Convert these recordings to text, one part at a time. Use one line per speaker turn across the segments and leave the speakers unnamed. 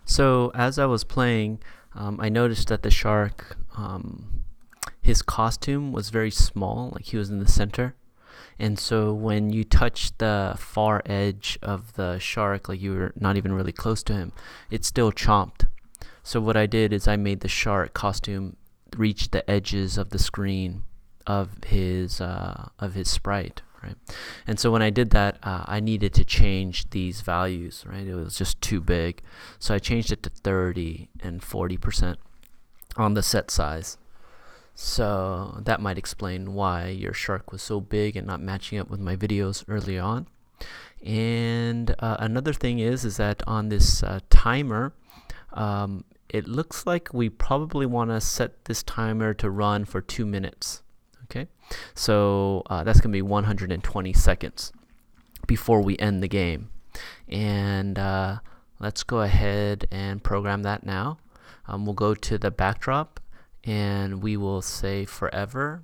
So as I was playing, I noticed that the shark, his costume was very small, like he was in the center. And so when you touch the far edge of the shark, like you were not even really close to him, it still chomped. So what I did is I made the shark costume reach the edges of the screen of his sprite, right? And so when I did that, I needed to change these values, right? It was just too big, so I changed it to 30 and 40% on the set size. So that might explain why your shark was so big and not matching up with my videos early on. And another thing is that on this timer, it looks like we probably want to set this timer to run for 2 minutes. Okay, so that's going to be 120 seconds before we end the game. And let's go ahead and program that now. We'll go to the backdrop and we will say forever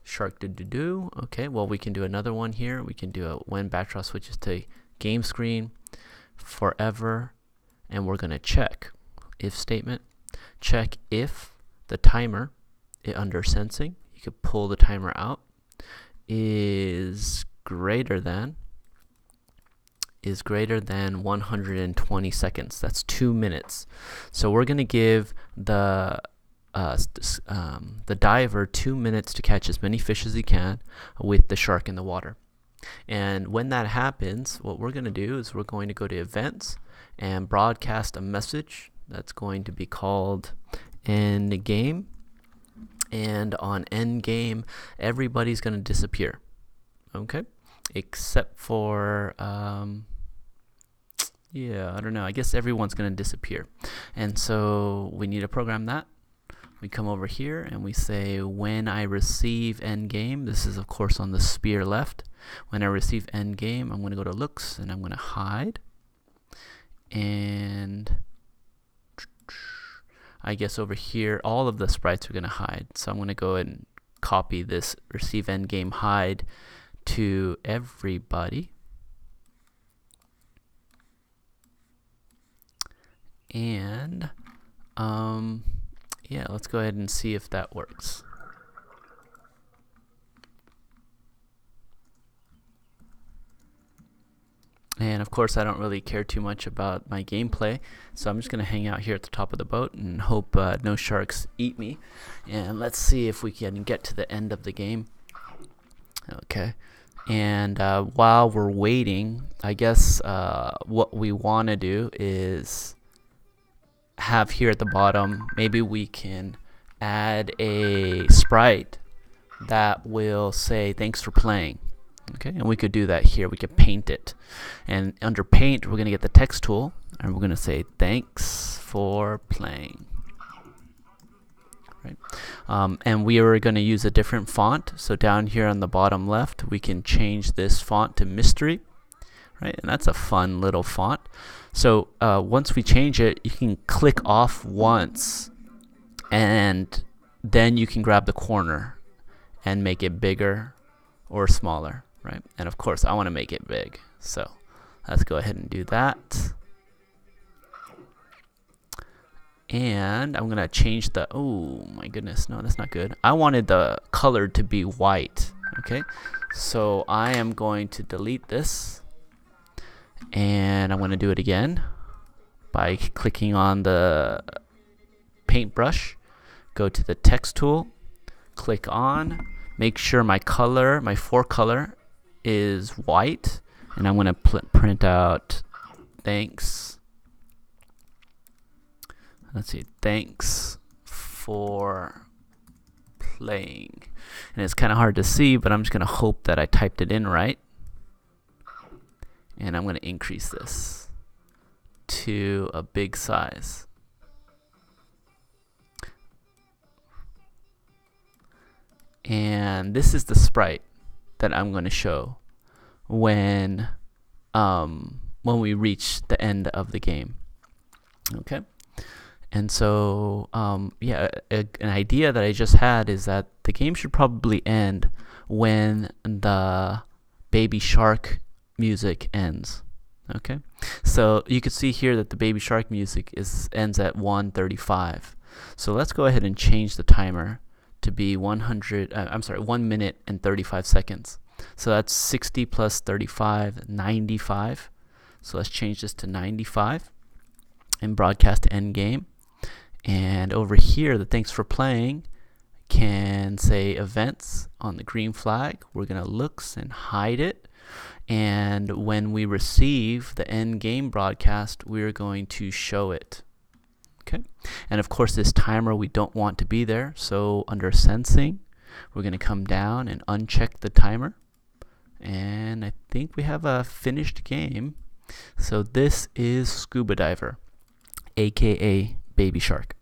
shark do. Okay, well, we can do another one here. We can do a when backdrop switches to game screen, forever, and we're going to check if statement. Check if the timer under sensing, you could pull the timer out, is greater than 120 seconds. That's 2 minutes. So we're going to give the diver 2 minutes to catch as many fish as he can with the shark in the water. And when that happens, what we're going to do is we're going to go to events and broadcast a message that's going to be called end game. And on end game, everybody's going to disappear. Okay, except for I don't know, I guess everyone's going to disappear. And so we need to program that. We come over here and we say when I receive end game. This is of course on the spear left. When I receive end game, I'm going to go to looks and I'm going to hide. And I guess over here all of the sprites are going to hide. So I'm going to go ahead and copy this receive end game hide to everybody. And yeah, let's go ahead and see if that works. And of course, I don't really care too much about my gameplay, so I'm just going to hang out here at the top of the boat and hope no sharks eat me. And let's see if we can get to the end of the game. Okay. And while we're waiting, I guess what we want to do is have here at the bottom, maybe we can add a sprite that will say thanks for playing. Okay, and we could do that here. We could paint it, and under paint we're going to get the text tool and we're going to say thanks for playing, right? And we are going to use a different font. So down here on the bottom left we can change this font to mystery, right? And that's a fun little font. So once we change it, you can click off once and then you can grab the corner and make it bigger or smaller, right? And of course I want to make it big, so let's go ahead and do that. And I'm gonna change the, oh my goodness, no, that's not good. I wanted the color to be white. Okay, so I am going to delete this and I'm going to do it again by clicking on the paintbrush, go to the text tool, click on, make sure my color, my forecolor is white, and I'm going to print out thanks. Let's see, thanks for playing. And it's kind of hard to see, but I'm just going to hope that I typed it in right. And I'm going to increase this to a big size. And this is the sprite that I'm going to show when we reach the end of the game. Okay. And so yeah, an idea that I just had is that the game should probably end when the baby shark music ends. Okay, so you can see here that the baby shark music ends at 1:35. So let's go ahead and change the timer to be 1 minute and 35 seconds. So that's 60 plus 35, 95. So let's change this to 95 and broadcast to end game. And over here, the thanks for playing can say events on the green flag. We're going to looks and hide it. And when we receive the end game broadcast, we're going to show it. Okay. And of course, this timer we don't want to be there. So under sensing, we're going to come down and uncheck the timer. And I think we have a finished game. So this is Scuba Diver, aka Baby Shark.